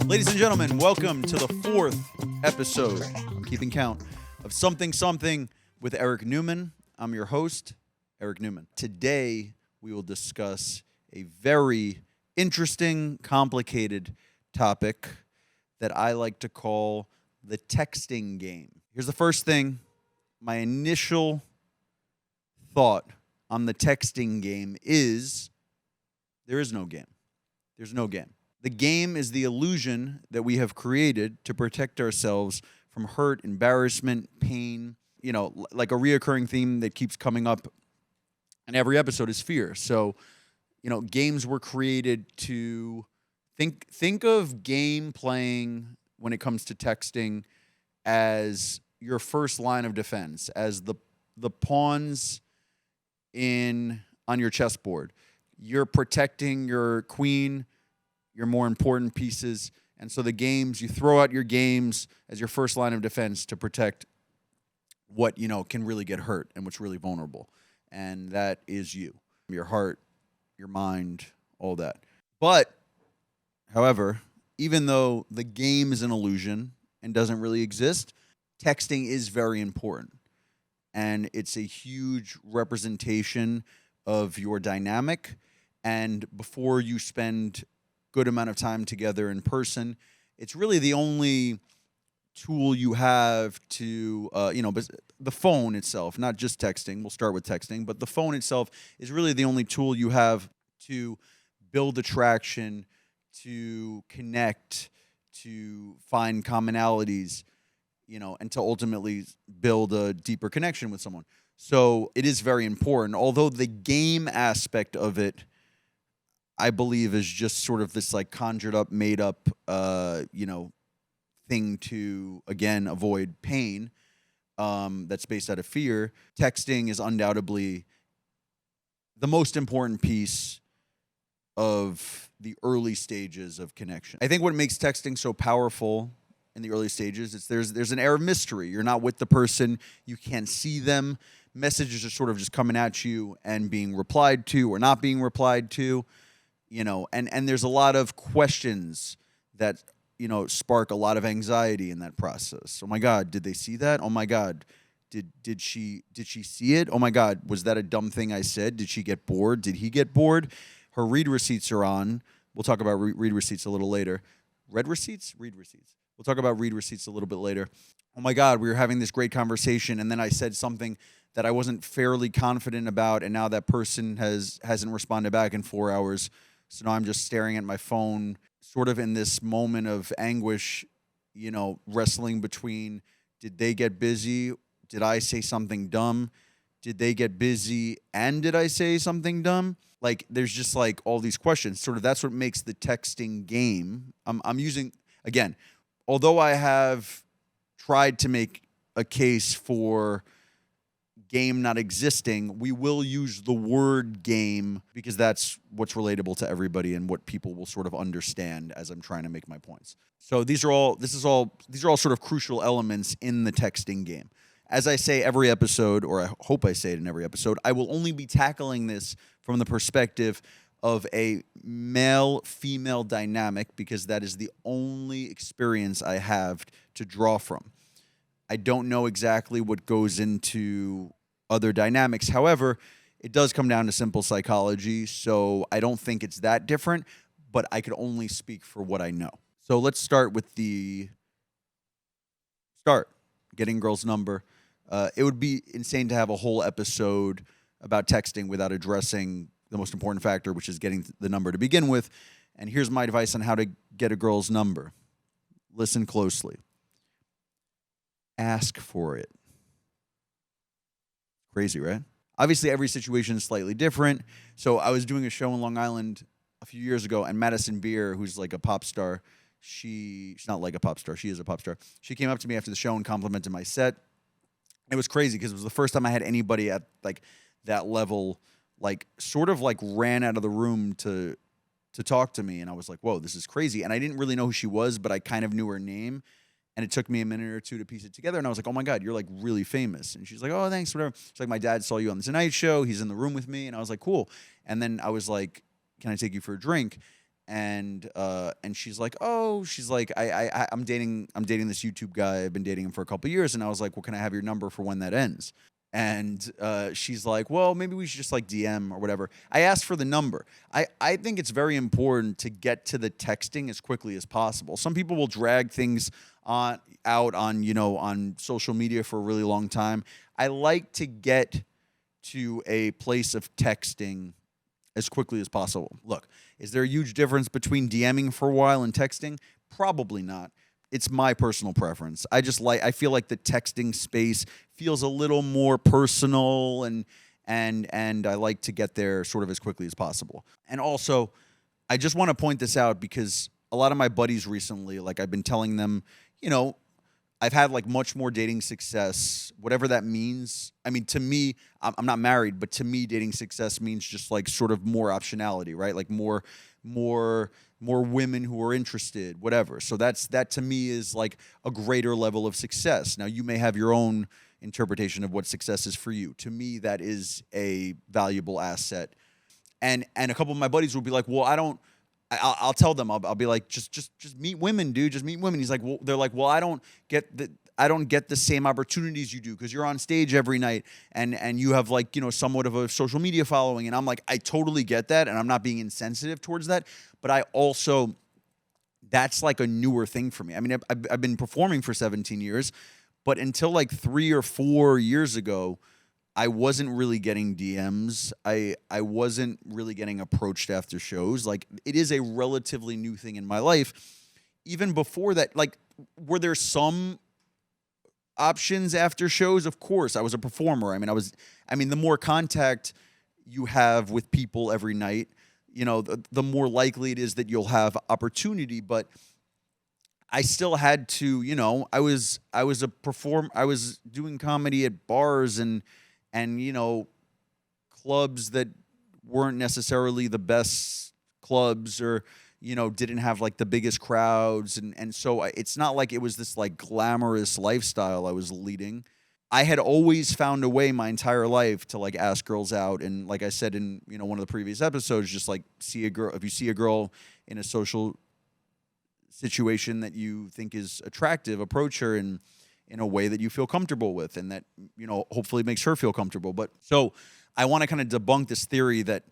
Ladies and gentlemen, welcome to the fourth episode, I'm keeping count, of Something Something with Eric Newman. I'm your host, Eric Newman. Today, we will discuss a very interesting, complicated topic that I like to call the texting game. Here's the first thing. My initial thought on the texting game is there is no game. There's no game. The game is the illusion that we have created to protect ourselves from hurt, embarrassment, pain, like a reoccurring theme that keeps coming up in every episode is fear. So, games were created to think of game playing when it comes to texting as your first line of defense, as the pawns on your chessboard. You're protecting your queen, your more important pieces. And so you throw out your games as your first line of defense to protect what, can really get hurt and what's really vulnerable. And that is you, your heart, your mind, all that. But, however, even though the game is an illusion and doesn't really exist, texting is very important. And it's a huge representation of your dynamic. And before you spend good amount of time together in person, it's really the only tool you have to, the phone itself, not just texting. We'll start with texting, but the phone itself is really the only tool you have to build attraction, to connect, to find commonalities, and to ultimately build a deeper connection with someone. So it is very important, although the game aspect of it, I believe, is just sort of this like conjured up, made up, thing to, again, avoid pain, that's based out of fear. Texting is undoubtedly the most important piece of the early stages of connection. I think what makes texting so powerful in the early stages is there's an air of mystery. You're not with the person. You can't see them. Messages are sort of just coming at you and being replied to or not being replied to. And there's a lot of questions that, spark a lot of anxiety in that process. Oh my God, did they see that? Oh my God, did she see it? Oh my God, was that a dumb thing I said? Did she get bored? Did he get bored? Her read receipts are on. We'll talk about read receipts a little later. Read receipts? Read receipts. We'll talk about read receipts a little bit later. Oh my God, we were having this great conversation, and then I said something that I wasn't fairly confident about, and now that person hasn't responded back in 4 hours. So now I'm just staring at my phone, sort of in this moment of anguish, wrestling between, did they get busy? Did I say something dumb? Did they get busy and did I say something dumb? Like, there's just like all these questions. Sort of that's what makes the texting game. I'm using, again, although I have tried to make a case for game not existing, we will use the word game because that's what's relatable to everybody and what people will sort of understand as I'm trying to make my points. So these are all sort of crucial elements in the texting game. As I say every episode, or I hope I say it in every episode, I will only be tackling this from the perspective of a male-female dynamic because that is the only experience I have to draw from. I don't know exactly what goes into other dynamics. However, it does come down to simple psychology, so I don't think it's that different, but I could only speak for what I know. So let's start with getting girls' number. It would be insane to have a whole episode about texting without addressing the most important factor, which is getting the number to begin with. And here's my advice on how to get a girl's number. Listen closely. Ask for it. Crazy, right? Obviously, every situation is slightly different. So I was doing a show in Long Island a few years ago, and Madison Beer, who's like a pop star, she's not like a pop star, she is a pop star. She came up to me after the show and complimented my set. It was crazy because it was the first time I had anybody at like that level, like sort of like ran out of the room to talk to me. And I was like, whoa, this is crazy. And I didn't really know who she was, but I kind of knew her name. And it took me a minute or two to piece it together. And I was like, oh my God, you're like really famous. And she's like, oh, thanks, whatever. She's like, my dad saw you on the Tonight Show. He's in the room with me. And I was like, cool. And then I was like, can I take you for a drink? And she's like, oh, she's like, I'm dating this YouTube guy. I've been dating him for a couple years. And I was like, well, can I have your number for when that ends? And she's like, well, maybe we should just like DM or whatever. I asked for the number. I think it's very important to get to the texting as quickly as possible. Some people will drag things out on social media for a really long time. I like to get to a place of texting as quickly as possible. Look, is there a huge difference between DMing for a while and texting? Probably not. It's my personal preference. I feel like the texting space feels a little more personal, and I like to get there sort of as quickly as possible. And also, I just want to point this out because a lot of my buddies recently, like I've been telling them, I've had like much more dating success, whatever that means. I mean, to me, I'm not married, but to me, dating success means just like sort of more optionality, right? Like more women who are interested, whatever. So that to me is like a greater level of success. Now, you may have your own interpretation of what success is for you. To me, that is a valuable asset. And a couple of my buddies will be like, well, I'll tell them, I'll be like, just meet women, dude. Just meet women. He's like, well, they're like, well, I don't get the same opportunities you do because you're on stage every night and you have like, somewhat of a social media following. And I'm like, I totally get that. And I'm not being insensitive towards that. But I also, that's like a newer thing for me. I mean, I've been performing for 17 years, but until like 3 or 4 years ago, I wasn't really getting DMs. I wasn't really getting approached after shows. Like, it is a relatively new thing in my life. Even before that, like, were there some options after shows? Of course. I was a performer. I mean, the more contact you have with people every night, the more likely it is that you'll have opportunity. But I still had to, I was doing comedy at bars and clubs that weren't necessarily the best clubs or, didn't have like the biggest crowds. And so it's not like it was this like glamorous lifestyle I was leading. I had always found a way my entire life to like ask girls out. And like I said in, one of the previous episodes, just like if you see a girl in a social situation that you think is attractive, approach her in a way that you feel comfortable with and that, hopefully makes her feel comfortable. But so I want to kind of debunk this theory that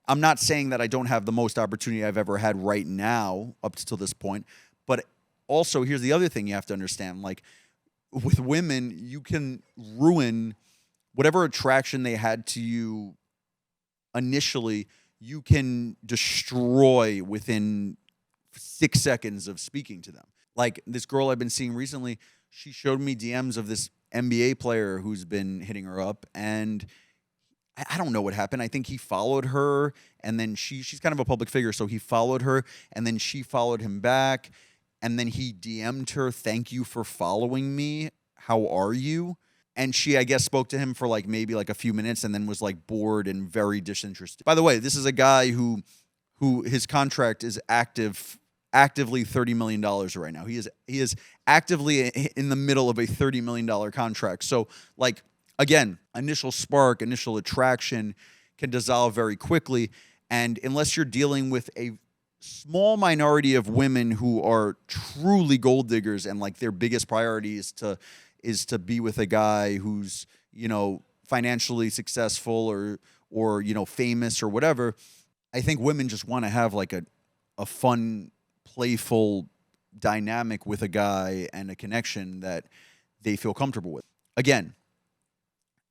I'm not saying that I don't have the most opportunity I've ever had right now up to this point. But also, here's the other thing you have to understand. Like, with women, you can ruin whatever attraction they had to you initially, you can destroy within 6 seconds of speaking to them. Like, this girl I've been seeing recently, she showed me DMs of this NBA player who's been hitting her up, and I don't know what happened. I think he followed her, and then she's kind of a public figure, so he followed her, and then she followed him back, and then he DM'd her, "Thank you for following me. How are you?" And she, I guess, spoke to him for like maybe like a few minutes, and then was like bored and very disinterested. By the way, this is a guy who his contract is actively $30 million right now. He is actively in the middle of a $30 million contract. So, like, again, initial spark, initial attraction can dissolve very quickly. And unless you're dealing with a small minority of women who are truly gold diggers and like their biggest priority is to be with a guy who's, financially successful or famous or whatever, I think women just want to have like a fun, playful dynamic with a guy and a connection that they feel comfortable with. Again,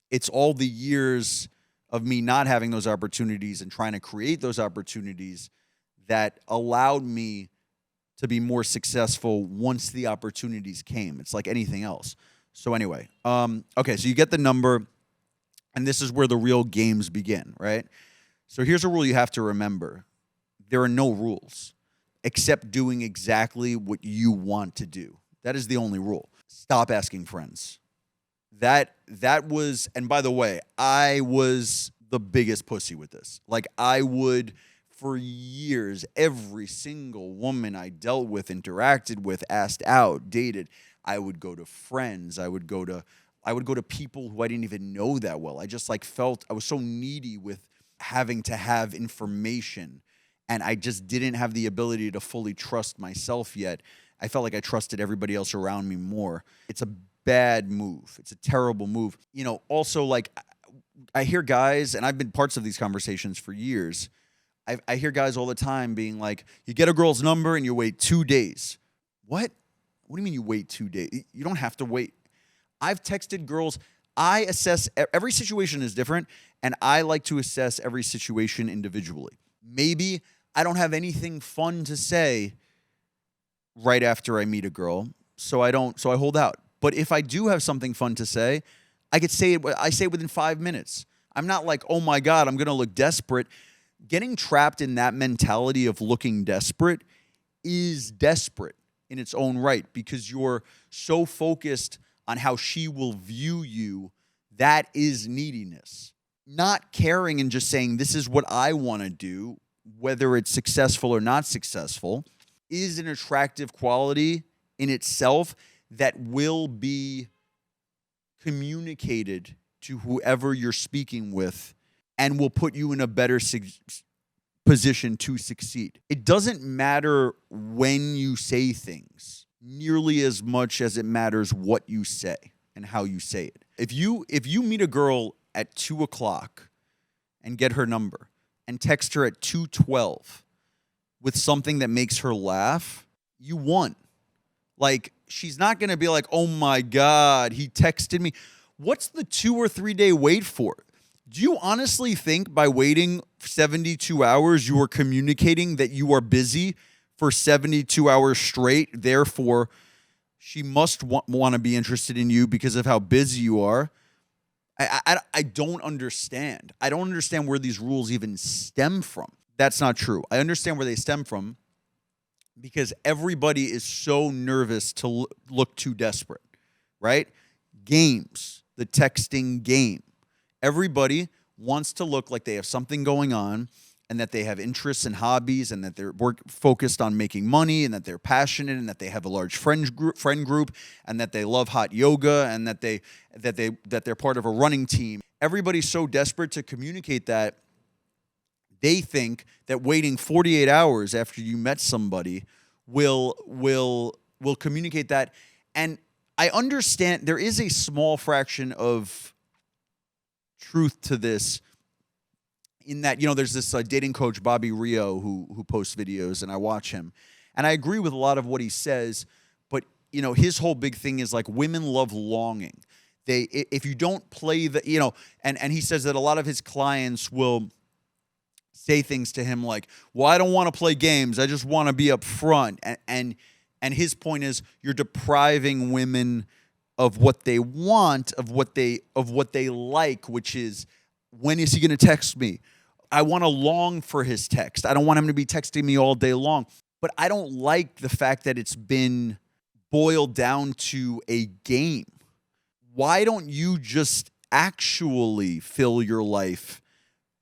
it's all the years of me not having those opportunities and trying to create those opportunities that allowed me to be more successful once the opportunities came. It's like anything else. So anyway, okay, so you get the number, and this is where the real games begin, right? So here's a rule you have to remember. There are no rules except doing exactly what you want to do. That is the only rule. Stop asking friends. That was, and by the way, I was the biggest pussy with this. Like, I would, for years, every single woman I dealt with, interacted with, asked out, dated, I would go to friends. I would go to people who I didn't even know that well. I just like felt I was so needy with having to have information and I just didn't have the ability to fully trust myself yet. I felt like I trusted everybody else around me more. It's a bad move. It's a terrible move. Also, like, I hear guys, and I've been parts of these conversations for years. I hear guys all the time being like, you get a girl's number and you wait 2 days. What? What do you mean you wait 2 days? You don't have to wait. I've texted girls. I assess, every situation is different, and I like to assess every situation individually. Maybe I don't have anything fun to say right after I meet a girl, so I hold out. But if I do have something fun to say, I say it within 5 minutes. I'm not like, oh my God, I'm going to look desperate. Getting trapped in that mentality of looking desperate is desperate in its own right, because you're so focused on how she will view you. That is neediness. Not caring and just saying, this is what I want to do, whether it's successful or not successful, is an attractive quality in itself that will be communicated to whoever you're speaking with and will put you in a better position to succeed. It doesn't matter when you say things nearly as much as it matters what you say and how you say it. If you meet a girl at 2:00 and get her number and text her at 2:12 with something that makes her laugh, you won. Like, she's not going to be like, oh my God, he texted me. What's the 2 or 3 day wait for? Do you honestly think by waiting 72 hours, you are communicating that you are busy for 72 hours straight? Therefore, she must want to be interested in you because of how busy you are. I don't understand. I don't understand where these rules even stem from. That's not true. I understand where they stem from because everybody is so nervous to look too desperate, right? Games, the texting game. Everybody wants to look like they have something going on and that they have interests and hobbies and that they're focused on making money and that they're passionate and that they have a large friend group and that they love hot yoga and that they're part of a running team. Everybody's so desperate to communicate that they think that waiting 48 hours after you met somebody will communicate that. And I understand there is a small fraction of truth to this in that, there's this dating coach, Bobby Rio, who posts videos, and I watch him. And I agree with a lot of what he says, but, his whole big thing is like women love longing. If you don't play the, and he says that a lot of his clients will say things to him like, well, I don't want to play games. I just want to be up front. And his point is you're depriving women of what they want, of what they like, which is, when is he going to text me? I want to long for his text. I don't want him to be texting me all day long. But I don't like the fact that it's been boiled down to a game. Why don't you just actually fill your life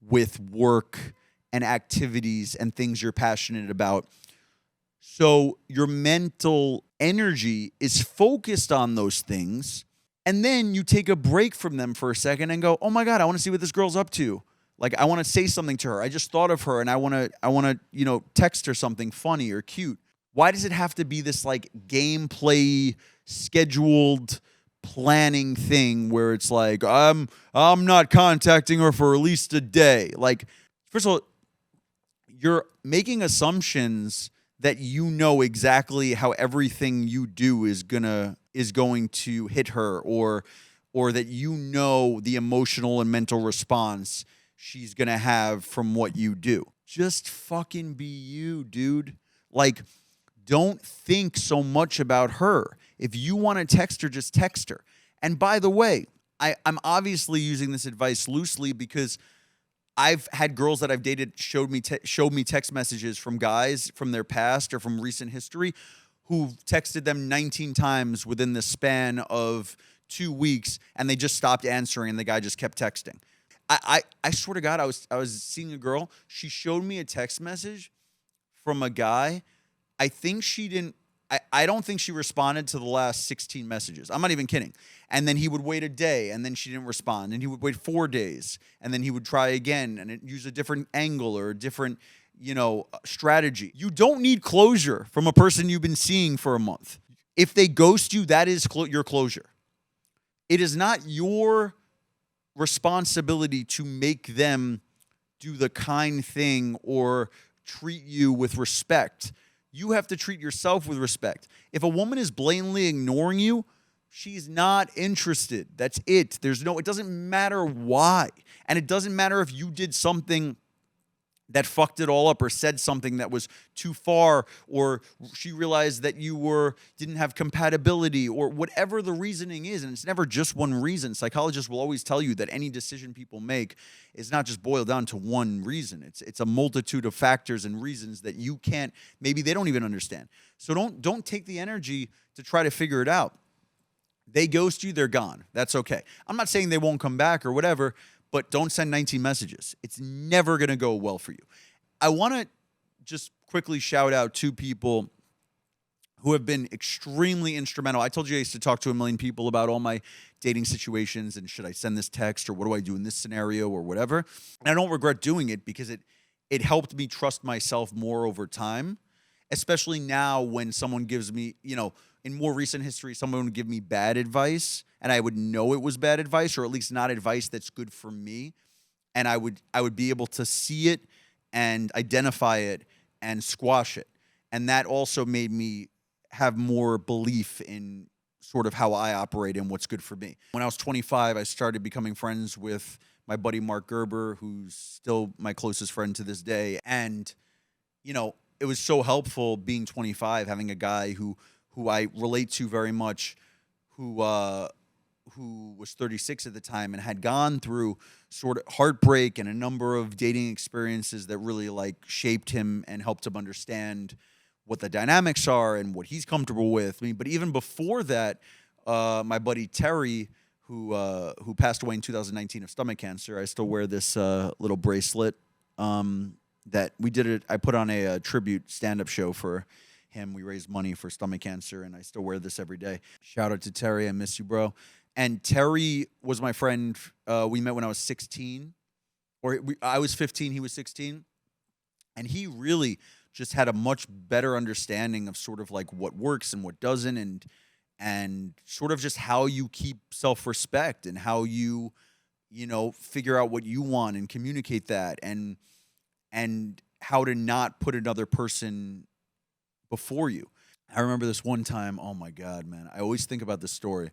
with work and activities and things you're passionate about, so your mental energy is focused on those things, and then you take a break from them for a second and go, oh my God, I want to see what this girl's up to. Like, I want to say something to her. I just thought of her and I want to, text her something funny or cute. Why does it have to be this like gameplay scheduled planning thing where it's like, I'm not contacting her for at least a day? Like, first of all, you're making assumptions that you know exactly how everything you do is going to hit her, or that the emotional and mental response she's gonna have from what you do. Just fucking be you, dude. Like, don't think so much about her. If you want to text her, just text her. And by the way, I'm obviously using this advice loosely because I've had girls that I've dated showed me text messages from guys from their past or from recent history who've texted them 19 times within the span of 2 weeks, and they just stopped answering, and the guy just kept texting. I swear to God, I was seeing a girl. She showed me a text message from a guy. I don't think she responded to the last 16 messages. I'm not even kidding. And then he would wait a day, and then she didn't respond. And he would wait 4 days, and then he would try again and use a different angle or a different strategy. You don't need closure from a person you've been seeing for a month. If they ghost you, that is your closure. It is not your responsibility to make them do the kind thing or treat you with respect. You have to treat yourself with respect. If a woman is blatantly ignoring you, she's not interested. That's it. It doesn't matter why. And it doesn't matter if you did something that fucked it all up or said something that was too far, or she realized that you didn't have compatibility, or whatever the reasoning is. And it's never just one reason. Psychologists will always tell you that any decision people make is not just boiled down to one reason. It's a multitude of factors and reasons that maybe they don't even understand. So don't take the energy to try to figure it out. They ghost you, they're gone. That's okay. I'm not saying they won't come back or whatever, but don't send 19 messages. It's never going to go well for you. I want to just quickly shout out two people who have been extremely instrumental. I told you I used to talk to a million people about all my dating situations and should I send this text or what do I do in this scenario or whatever. And I don't regret doing it because it helped me trust myself more over time, especially now when someone gives me, in more recent history, someone would give me bad advice and I would know it was bad advice, or at least not advice that's good for me. And I would be able to see it and identify it and squash it. And that also made me have more belief in sort of how I operate and what's good for me. When I was 25, I started becoming friends with my buddy Mark Gerber, who's still my closest friend to this day. And, it was so helpful being 25, having a guy who I relate to very much, who was 36 at the time and had gone through sort of heartbreak and a number of dating experiences that really shaped him and helped him understand what the dynamics are and what he's comfortable with. But even before that, my buddy Terry, who passed away in 2019 of stomach cancer, I still wear this little bracelet that we did it. I put on a tribute stand-up show for him. We raised money for stomach cancer, and I still wear this every day. Shout out to Terry. I miss you, bro. And Terry was my friend. We met when I was 16. I was 15, he was 16. And he really just had a much better understanding of sort of what works and what doesn't, and sort of just how you keep self-respect and how you figure out what you want and communicate that, and how to not put another person before you. I remember this one time, oh my God, man. I always think about this story.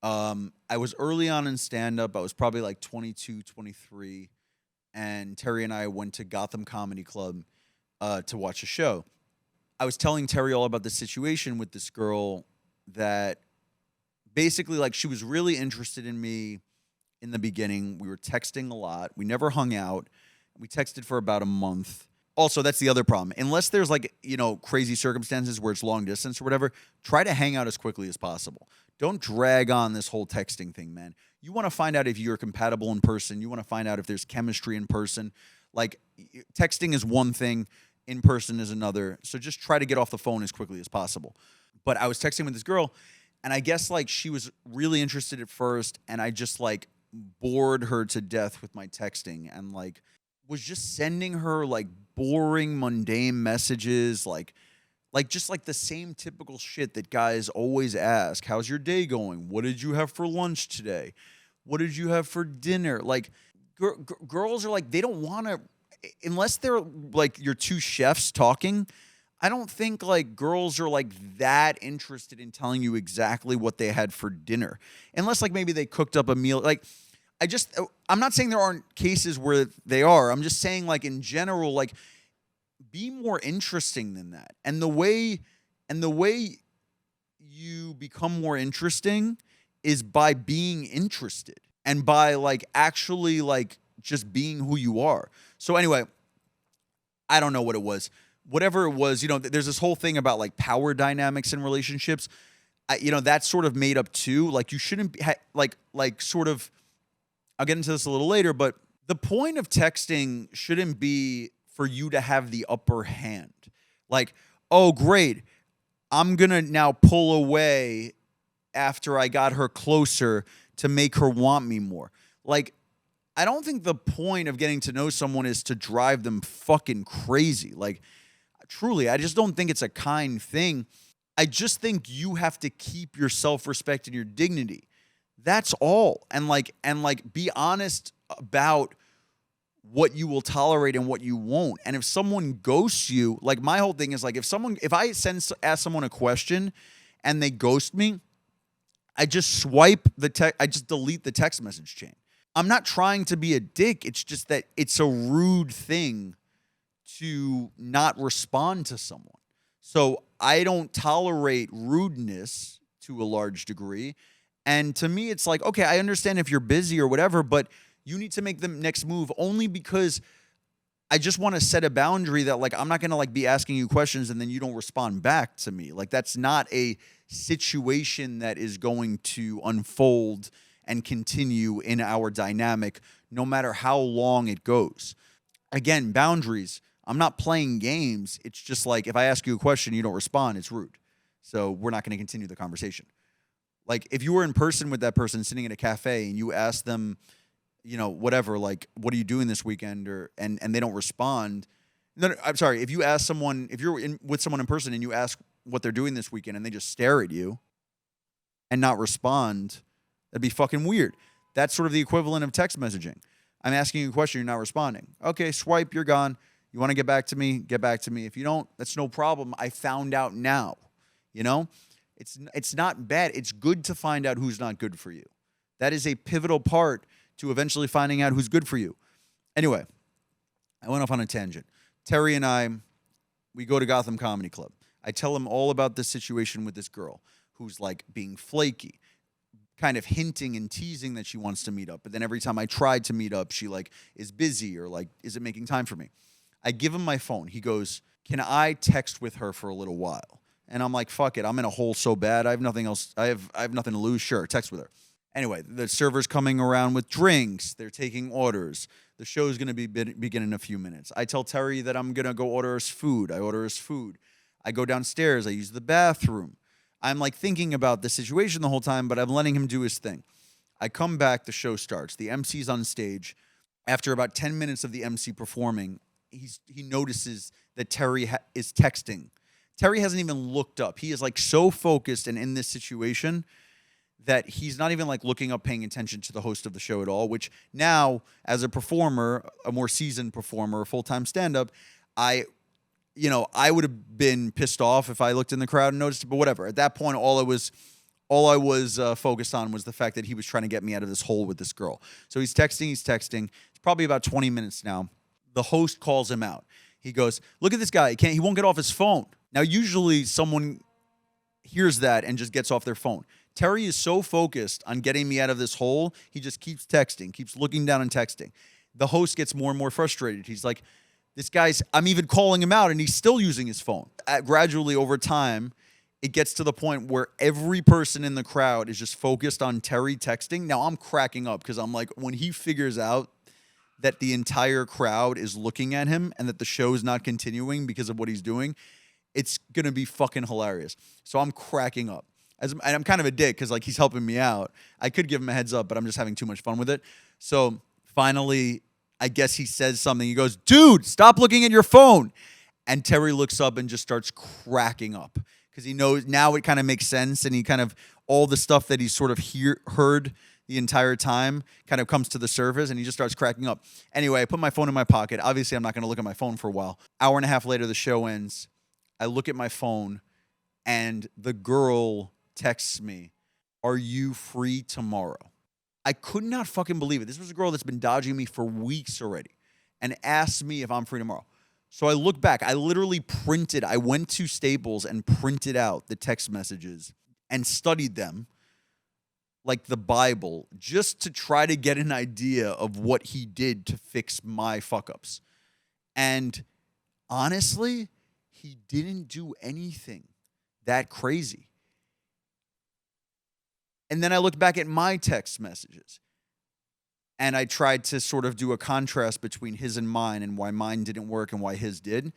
I was early on in stand-up. I was probably 22, 23. And Terry and I went to Gotham Comedy Club to watch a show. I was telling Terry all about the situation with this girl that basically, she was really interested in me in the beginning. We were texting a lot. We never hung out. We texted for about a month. Also, that's the other problem. Unless there's crazy circumstances where it's long distance or whatever, try to hang out as quickly as possible. Don't drag on this whole texting thing, man. You want to find out if you're compatible in person. You want to find out if there's chemistry in person. Texting is one thing, in person is another. So just try to get off the phone as quickly as possible. But I was texting with this girl, and I guess she was really interested at first, and I just bored her to death with my texting, and was just sending her boring, mundane messages, just the same typical shit that guys always ask. How's your day going? What did you have for lunch today? What did you have for dinner? Girls are they don't want to, unless they're your two chefs talking. I don't think girls are that interested in telling you exactly what they had for dinner, unless maybe they cooked up a meal. I'm not saying there aren't cases where they are. I'm just saying in general, be more interesting than that. And the way you become more interesting is by being interested and by actually just being who you are. So anyway, I don't know what it was. Whatever it was, there's this whole thing about power dynamics in relationships. That's sort of made up too. You shouldn't be sort of, I'll get into this a little later, but the point of texting shouldn't be for you to have the upper hand. Oh, great, I'm going to now pull away after I got her closer to make her want me more. I don't think the point of getting to know someone is to drive them fucking crazy. Like, truly, I just don't think it's a kind thing. I just think you have to keep your self-respect and your dignity. That's all. And be honest about what you will tolerate and what you won't. And if someone ghosts you, like my whole thing is like if I ask someone a question and they ghost me, I just I just delete the text message chain. I'm not trying to be a dick. It's just that it's a rude thing to not respond to someone. So I don't tolerate rudeness to a large degree. And to me, it's like, okay, I understand if you're busy or whatever, but you need to make the next move only because I just want to set a boundary that like I'm not going to like be asking you questions and then you don't respond back to me. Like that's not a situation that is going to unfold and continue in our dynamic no matter how long it goes. Again, boundaries. I'm not playing games. It's just like if I ask you a question, you don't respond, it's rude. So we're not going to continue the conversation. Like if you were in person with that person sitting at a cafe and you ask them, you know, whatever, like, what are you doing this weekend? And they don't respond. No, I'm sorry. If you ask someone, if you're with someone in person and you ask what they're doing this weekend and they just stare at you and not respond, that'd be fucking weird. That's sort of the equivalent of text messaging. I'm asking you a question, you're not responding. Okay, swipe, you're gone. You want to get back to me? Get back to me. If you don't, that's no problem. I found out now. You know? It's not bad. It's good to find out who's not good for you. That is a pivotal part to eventually finding out who's good for you. Anyway, I went off on a tangent. Terry and I, we go to Gotham Comedy Club. I tell him all about this situation with this girl who's like being flaky, kind of hinting and teasing that she wants to meet up. But then every time I tried to meet up, she like is busy or like isn't making time for me. I give him my phone. He goes, "Can I text with her for a little while?" And I'm like, "Fuck it. I'm in a hole so bad. I have nothing else. I have nothing to lose. Sure, text with her." Anyway, the server's coming around with drinks. They're taking orders. The show's going to begin in a few minutes. I tell Terry that I'm going to go order us food. I order us food. I go downstairs. I use the bathroom. I'm like thinking about the situation the whole time, but I'm letting him do his thing. I come back. The show starts. The MC's on stage. After about 10 minutes of the MC performing, he notices that Terry is texting. Terry hasn't even looked up. He is like so focused and in this situation that he's not even like looking up, paying attention to the host of the show at all, which now as a performer, a more seasoned performer, a full-time stand-up, I would have been pissed off if I looked in the crowd and noticed it, but whatever. At that point, all I was focused on was the fact that he was trying to get me out of this hole with this girl. So he's texting. It's probably about 20 minutes now. The host calls him out. He goes, "Look at this guy. He won't get off his phone." Now, usually someone hears that and just gets off their phone. Terry is so focused on getting me out of this hole, he just keeps texting, keeps looking down and texting. The host gets more and more frustrated. He's like, I'm even calling him out and he's still using his phone. Gradually over time, it gets to the point where every person in the crowd is just focused on Terry texting. Now I'm cracking up because I'm like, when he figures out that the entire crowd is looking at him and that the show is not continuing because of what he's doing, it's going to be fucking hilarious. So I'm cracking up. And I'm kind of a dick because like he's helping me out. I could give him a heads up, but I'm just having too much fun with it. So finally, I guess he says something. He goes, "Dude, stop looking at your phone." And Terry looks up and just starts cracking up because he knows now it kind of makes sense. And he kind of, all the stuff that he's sort of heard the entire time kind of comes to the surface and he just starts cracking up. Anyway, I put my phone in my pocket. Obviously, I'm not going to look at my phone for a while. Hour and a half later, the show ends. I look at my phone and the girl texts me, "Are you free tomorrow?" I could not fucking believe it. This was a girl that's been dodging me for weeks already and asked me if I'm free tomorrow. So I look back. I went to Staples and printed out the text messages and studied them like the Bible just to try to get an idea of what he did to fix my fuck-ups. And honestly, he didn't do anything that crazy. And then I looked back at my text messages and I tried to sort of do a contrast between his and mine and why mine didn't work and why his did.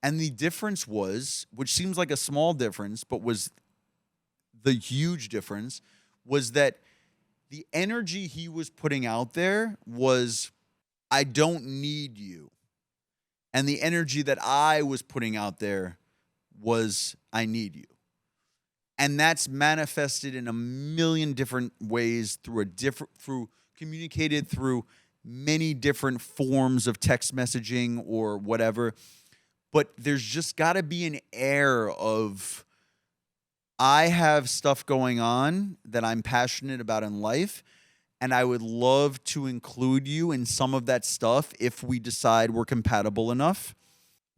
And the difference was, which seems like a small difference, but was the huge difference, was that The energy he was putting out there was, I don't need you. And the energy that I was putting out there was, I need you. And that's manifested in a million different ways through communicated through many different forms of text messaging or whatever. But there's just got to be an air of, I have stuff going on that I'm passionate about in life, and I would love to include you in some of that stuff if we decide we're compatible enough.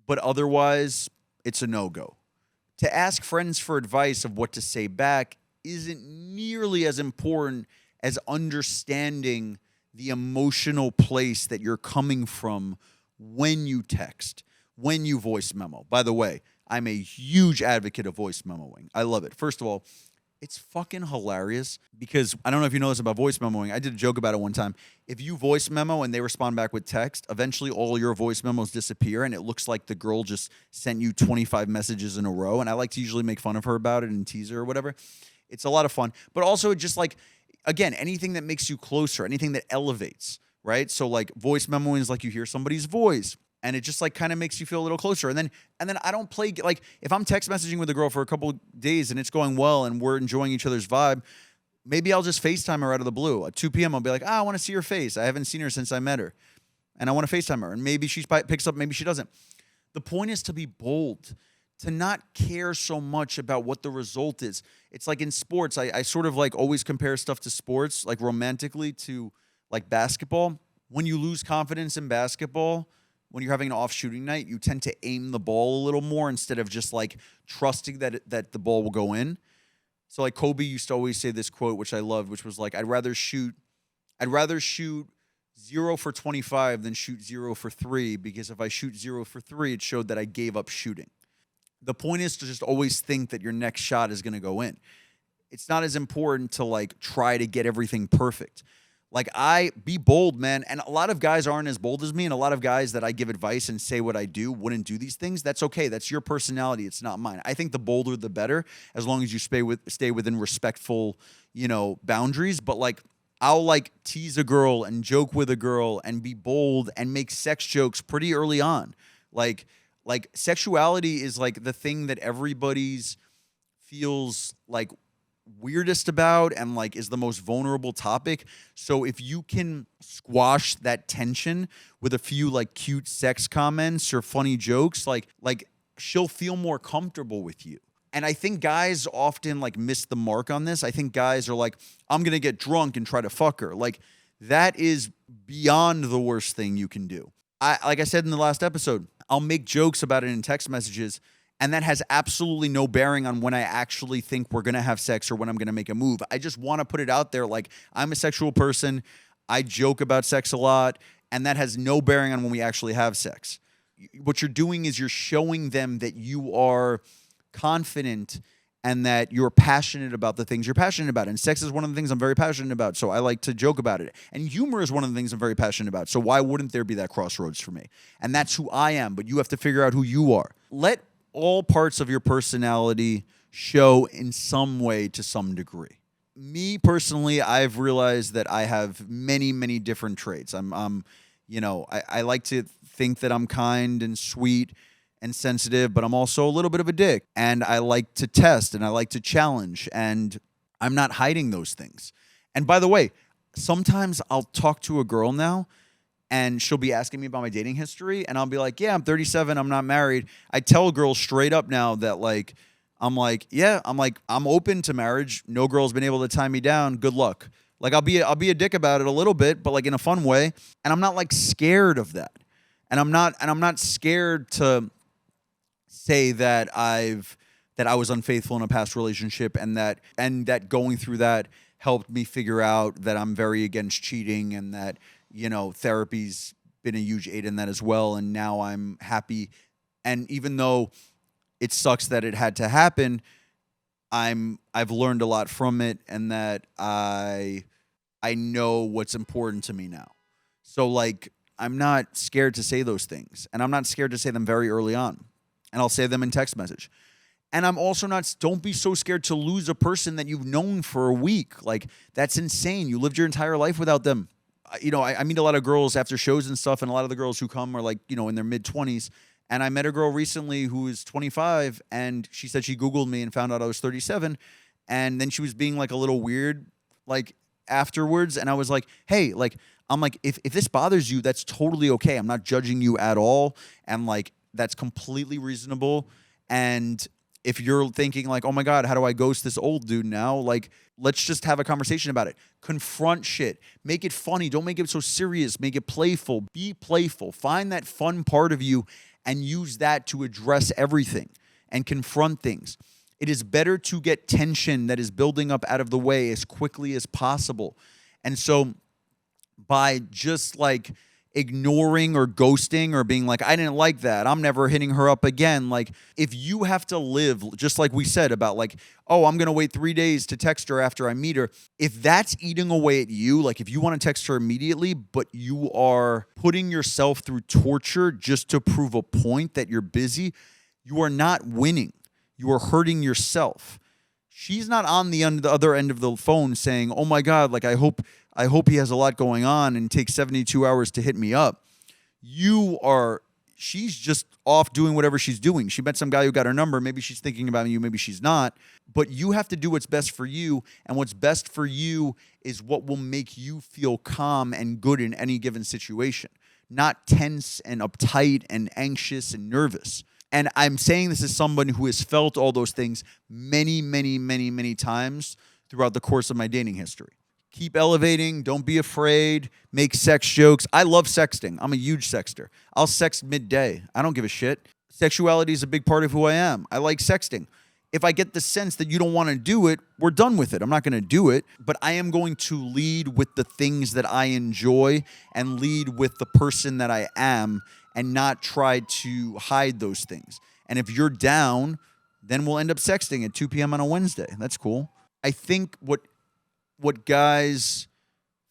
But otherwise, it's a no-go. To ask friends for advice of what to say back isn't nearly as important as understanding the emotional place that you're coming from when you text, when you voice memo. By the way, I'm a huge advocate of voice memoing. I love it. First of all, it's fucking hilarious because I don't know if you know this about voice memoing. I did a joke about it one time. If you voice memo and they respond back with text, eventually all your voice memos disappear and it looks like the girl just sent you 25 messages in a row. And I like to usually make fun of her about it and tease her or whatever. It's a lot of fun. But also it just like, again, anything that makes you closer, anything that elevates, right? So like voice memoing is like you hear somebody's voice. And it just like kind of makes you feel a little closer. And then I don't play, like if I'm text messaging with a girl for a couple of days and it's going well and we're enjoying each other's vibe, maybe I'll just FaceTime her out of the blue. At 2 p.m. I'll be like, I want to see her face. I haven't seen her since I met her. And I want to FaceTime her. And maybe she picks up, maybe she doesn't. The point is to be bold, to not care so much about what the result is. It's like in sports, I sort of like always compare stuff to sports, like romantically to like basketball. When you lose confidence in basketball, when you're having an off shooting night, you tend to aim the ball a little more instead of just like trusting that the ball will go in. So like Kobe used to always say this quote, which I loved, which was like, I'd rather shoot 0 for 25 than shoot 0 for 3, because if I shoot 0 for 3, it showed that I gave up shooting. The point is to just always think that your next shot is going to go in. It's not as important to like try to get everything perfect. Like be bold, man. And a lot of guys aren't as bold as me. And a lot of guys that I give advice and say what I do wouldn't do these things. That's okay. That's your personality. It's not mine. I think the bolder, the better, as long as you stay within respectful, boundaries. But like, I'll like tease a girl and joke with a girl and be bold and make sex jokes pretty early on. Like sexuality is like the thing that everybody's feels like weirdest about and like is the most vulnerable topic. So if you can squash that tension with a few like cute sex comments or funny jokes, like she'll feel more comfortable with you. And I think guys often like miss the mark on this. I think guys are like, I'm going to get drunk and try to fuck her. Like that is beyond the worst thing you can do. Like I said in the last episode, I'll make jokes about it in text messages, and that has absolutely no bearing on when I actually think we're going to have sex or when I'm going to make a move. I just want to put it out there like I'm a sexual person. I joke about sex a lot, and that has no bearing on when we actually have sex. What you're doing is you're showing them that you are confident and that you're passionate about the things you're passionate about. And sex is one of the things I'm very passionate about, so I like to joke about it. And humor is one of the things I'm very passionate about, so why wouldn't there be that crossroads for me? And that's who I am, but you have to figure out who you are. Let all parts of your personality show in some way to some degree. Me personally, I've realized that I have many, many different traits. I like to think that I'm kind and sweet and sensitive, but I'm also a little bit of a dick. And I like to test and I like to challenge, and I'm not hiding those things. And by the way, sometimes I'll talk to a girl now and she'll be asking me about my dating history, and I'll be like, yeah, I'm 37, I'm not married. I tell girls straight up now that I'm open to marriage. No girl's been able to tie me down. Good luck. Like I'll be a dick about it a little bit, but like in a fun way. And I'm not like scared of that. And I'm not scared to say that I was unfaithful in a past relationship, and that going through that helped me figure out that I'm very against cheating, and that therapy's been a huge aid in that as well. And now I'm happy. And even though it sucks that it had to happen, I've learned a lot from it, and that I know what's important to me now. So like, I'm not scared to say those things, and I'm not scared to say them very early on. And I'll say them in text message. And I'm also not, don't be so scared to lose a person that you've known for a week. Like, that's insane. You lived your entire life without them. I meet a lot of girls after shows and stuff, and a lot of the girls who come are like, in their mid-20s. And I met a girl recently who is 25, and she said she Googled me and found out I was 37. And then she was being like a little weird, like afterwards. And I was like, hey, like, I'm like, if this bothers you, that's totally okay. I'm not judging you at all. And like, that's completely reasonable. And if you're thinking like, oh my God, how do I ghost this old dude now? Like, let's just have a conversation about it. Confront shit. Make it funny. Don't make it so serious. Make it playful. Be playful. Find that fun part of you and use that to address everything and confront things. It is better to get tension that is building up out of the way as quickly as possible. And so by just like ignoring or ghosting or being like, I didn't like that, I'm never hitting her up again. Like, if you have to live, just like we said about like, oh, I'm going to wait 3 days to text her after I meet her. If that's eating away at you, like if you want to text her immediately, but you are putting yourself through torture just to prove a point that you're busy, you are not winning. You are hurting yourself. She's not on the other end of the phone saying, oh my God, like I hope he has a lot going on and takes 72 hours to hit me up. She's just off doing whatever she's doing. She met some guy who got her number. Maybe she's thinking about you, maybe she's not. But you have to do what's best for you. And what's best for you is what will make you feel calm and good in any given situation. Not tense and uptight and anxious and nervous. And I'm saying this as someone who has felt all those things many, many, many, many times throughout the course of my dating history. Keep elevating. Don't be afraid. Make sex jokes. I love sexting. I'm a huge sexter. I'll sext midday. I don't give a shit. Sexuality is a big part of who I am. I like sexting. If I get the sense that you don't want to do it, we're done with it. I'm not going to do it. But I am going to lead with the things that I enjoy and lead with the person that I am and not try to hide those things. And if you're down, then we'll end up sexting at 2 p.m. on a Wednesday. That's cool. I think what guys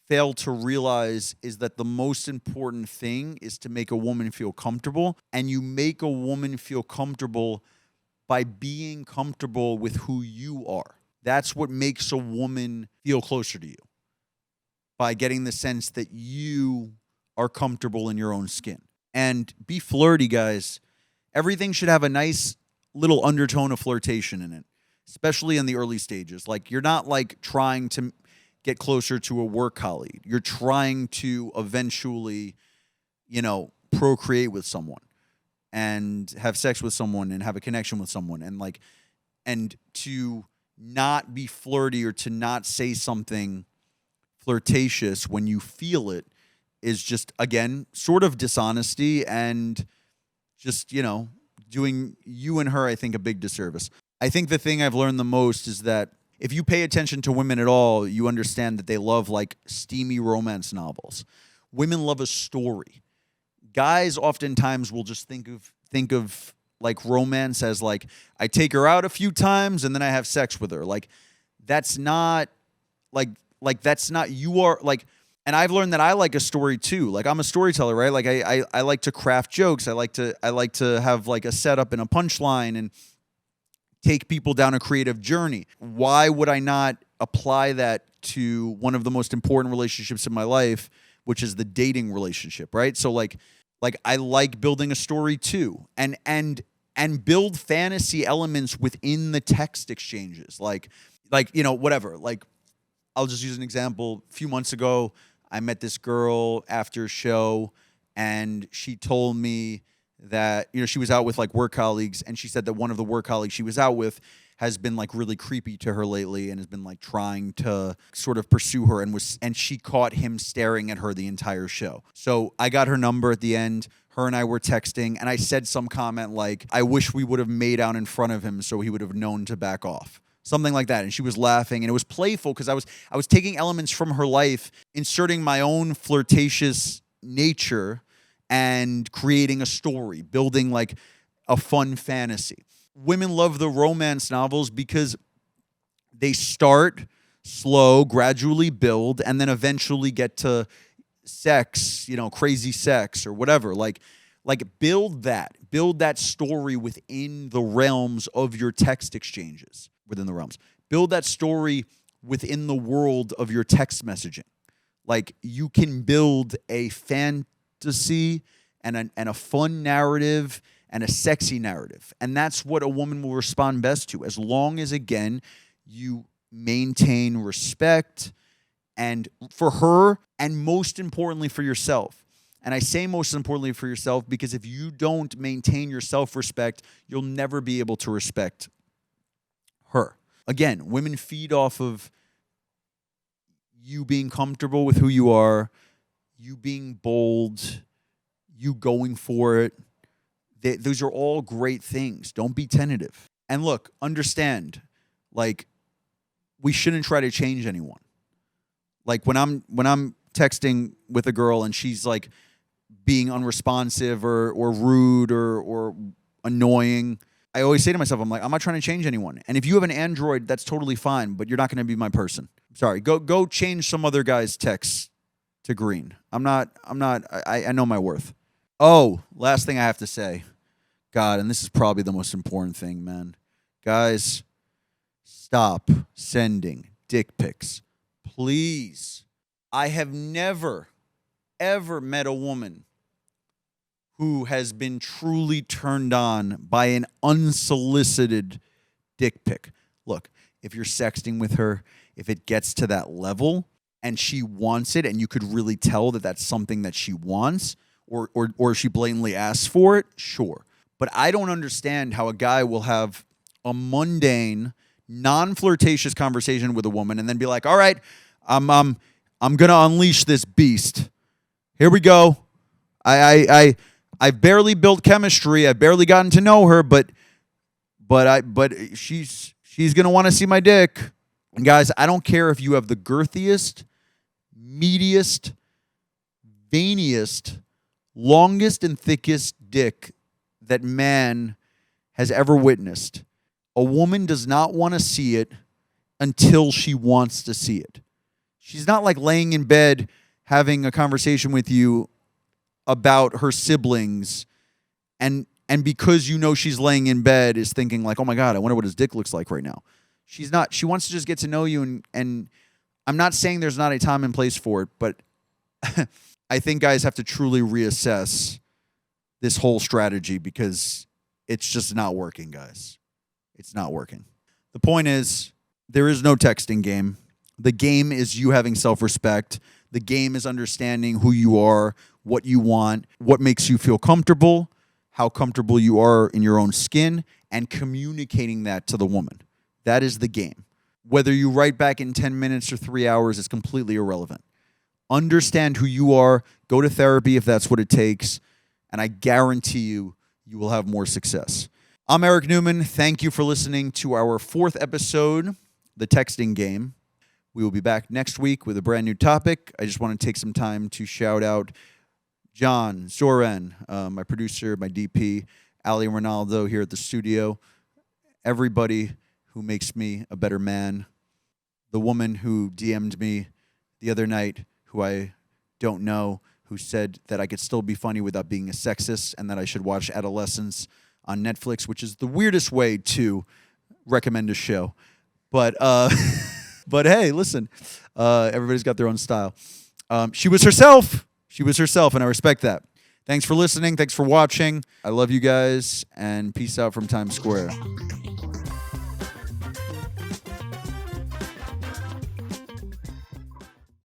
fail to realize is that the most important thing is to make a woman feel comfortable. And you make a woman feel comfortable by being comfortable with who you are. That's what makes a woman feel closer to you. By getting the sense that you are comfortable in your own skin. And be flirty, guys. Everything should have a nice little undertone of flirtation in it, especially in the early stages. Like, you're not like trying to get closer to a work colleague. You're trying to eventually, procreate with someone and have sex with someone and have a connection with someone. And to not be flirty or to not say something flirtatious when you feel it is just, again, sort of dishonesty and just, doing you and her, I think, a big disservice. I think the thing I've learned the most is that if you pay attention to women at all, you understand that they love like steamy romance novels. Women love a story. Guys oftentimes will just think of like romance as like, I take her out a few times and then I have sex with her. Like, that's not that's not, you are like. And I've learned that I like a story too. Like, I'm a storyteller, right? Like I like to craft jokes. I like to have like a setup and a punchline and take people down a creative journey. Why would I not apply that to one of the most important relationships in my life, which is the dating relationship, right? So like I like building a story too, and build fantasy elements within the text exchanges. Like whatever. Like, I'll just use an example. A few months ago, I met this girl after a show, and she told me that, she was out with like work colleagues, and she said that one of the work colleagues she was out with has been like really creepy to her lately and has been like trying to sort of pursue her, and she caught him staring at her the entire show. So I got her number at the end. Her and I were texting, and I said some comment like, I wish we would have made out in front of him so he would have known to back off. Something like that. And she was laughing, and it was playful because I was taking elements from her life, inserting my own flirtatious nature and creating a story, building like a fun fantasy. Women love the romance novels because they start slow, gradually build, and then eventually get to sex, crazy sex or whatever. Like Like, build that story within the realms of your text exchanges, build that story within the world of your text messaging. Like, you can build a fantasy and a fun narrative and a sexy narrative. And that's what a woman will respond best to, as long as, again, you maintain respect and for her, and most importantly for yourself. And I say most importantly for yourself because if you don't maintain your self-respect, you'll never be able to respect her. Again, women feed off of you being comfortable with who you are, you being bold, you going for it. Those are all great things. Don't be tentative. And look, understand, like, we shouldn't try to change anyone. Like, when I'm texting with a girl and she's like being unresponsive or rude or annoying, I always say to myself, I'm not trying to change anyone. And if you have an Android, that's totally fine, but you're not going to be my person. Sorry. Go change some other guy's text to green. I know my worth. Oh, last thing I have to say. God, and this is probably the most important thing, man. Guys, stop sending dick pics. Please. I have never, ever met a woman who has been truly turned on by an unsolicited dick pic. Look, if you're sexting with her, if it gets to that level and she wants it and you could really tell that that's something that she wants or she blatantly asks for it, sure. But I don't understand how a guy will have a mundane, non-flirtatious conversation with a woman and then be like, all right, I'm going to unleash this beast. Here we go. I've barely built chemistry. I've barely gotten to know her, but she's going to want to see my dick. And guys, I don't care if you have the girthiest, meatiest, veiniest, longest and thickest dick that man has ever witnessed. A woman does not want to see it until she wants to see it. She's not like laying in bed having a conversation with you about her siblings and because you know she's laying in bed is thinking like, oh my God, I wonder what his dick looks like right now. She's not. She wants to just get to know you and I'm not saying there's not a time and place for it, but I think guys have to truly reassess this whole strategy because it's just not working, guys. It's not working. The point is, there is no texting game. The game is you having self-respect. The game is understanding who you are, what you want, what makes you feel comfortable, how comfortable you are in your own skin, and communicating that to the woman. That is the game. Whether you write back in 10 minutes or 3 hours is completely irrelevant. Understand who you are. Go to therapy if that's what it takes. And I guarantee you, you will have more success. I'm Eric Newman. Thank you for listening to our 4th episode, The Texting Game. We will be back next week with a brand new topic. I just want to take some time to shout out John, Zoran, my producer, my DP, Ali and Ronaldo here at the studio, everybody who makes me a better man, the woman who DM'd me the other night who I don't know, who said that I could still be funny without being a sexist and that I should watch Adolescence on Netflix, which is the weirdest way to recommend a show. But but hey, listen, everybody's got their own style. She was herself. She was herself, and I respect that. Thanks for listening. Thanks for watching. I love you guys, and peace out from Times Square.